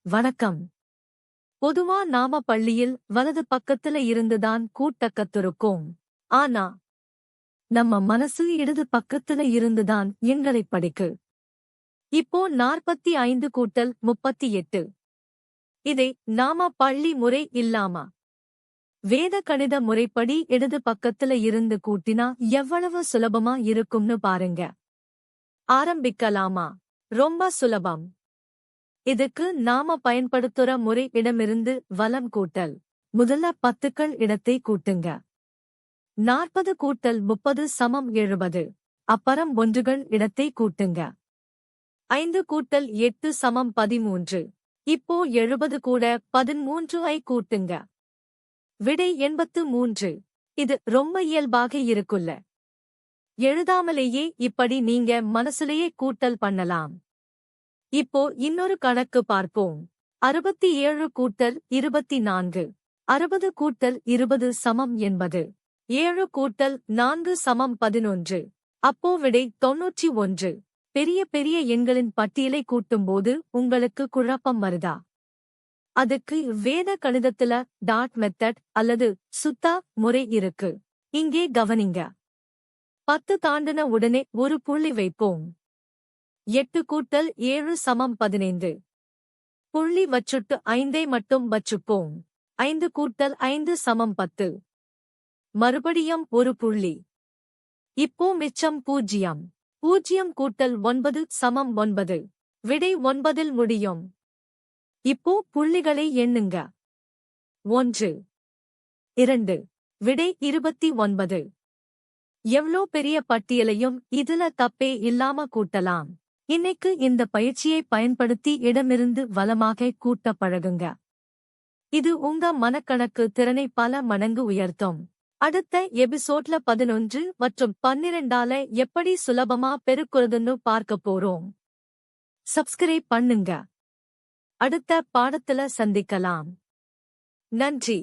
வணக்கம். பொதுவா நாம பள்ளியில் வலது பக்கத்துல இருந்துதான் கூட்ட கத்துருக்கோம். ஆனா நம்ம மனசு இடது பக்கத்துல இருந்துதான் எண்களை படிக்கு. இப்போ 45 கூட்டல் 38. இதை நாம பள்ளி முறை இல்லாம வேத கணித முறைப்படி இடது பக்கத்துல இருந்து கூட்டினா எவ்வளவு சுலபமா இருக்கும்னு பாருங்க. ஆரம்பிக்கலாமா? ரொம்ப சுலபம். இதுக்கு நாம பயன்படுத்துற முறை இடமிருந்து வலம் கூட்டல். முதல்ல 10கள் இடத்தை கூட்டுங்க. 40 கூட்டல் 30 சமம் 70. அப்புறம் ஒன்றுகள் இடத்தை கூட்டுங்க. 5 கூட்டல் 8 சமம் 13. இப்போ 70 கூட 13 ஐ கூட்டுங்க. விடை 83. இது ரொம்ப இயல்பாக இருக்குல்ல. எழுதாமலேயே இப்படி நீங்க மனசுலயே கூட்டல் பண்ணலாம். இப்போ இன்னொரு கணக்கு பார்ப்போம். 67 கூட்டல் 24. 60 கூட்டல் 20 சமம் 80. 7 கூட்டல் 4 சமம் 11. அப்போ விடை 91. பெரிய பெரிய எண்களின் பட்டியலை கூட்டும்போது உங்களுக்கு குழப்பம் வருதா? அதுக்கு வேத கணிதத்துல டாட் மெத்தட் அல்லது சுத்தா முறை இருக்கு. இங்கே கவனிங்க. 10 தாண்டின உடனே ஒரு புள்ளி வைப்போம். 8 கூட்டல் 7 சமம் 15. புள்ளி வச்சுட்டு 5ஐ மட்டும் வச்சுப்போம். 5 கூட்டல் 5 சமம் 10. மறுபடியும் ஒரு புள்ளி. இப்போ மிச்சம் 0. 0 கூட்டல் 9 சமம் 9. விடை 9இல் முடியும். இப்போ புள்ளிகளை எண்ணுங்க. 1 2 விடை 29. எவ்ளோ பெரிய பட்டியலையும் இதுல தப்பே இல்லாம கூட்டலாம். இன்னைக்கு இந்த பயிற்சியை பயன்படுத்தி இடமிருந்து வலமாக கூட்ட பழகுங்க. இது உங்க மனக்கணக்கு திறனை பல மடங்கு உயர்த்தும். அடுத்த எபிசோட்ல 11 மற்றும் 12ஆல எப்படி சுலபமா பெருக்குறதுன்னு பார்க்க போறோம். சப்ஸ்கிரைப் பண்ணுங்க. அடுத்த பாடத்துல சந்திக்கலாம். நன்றி.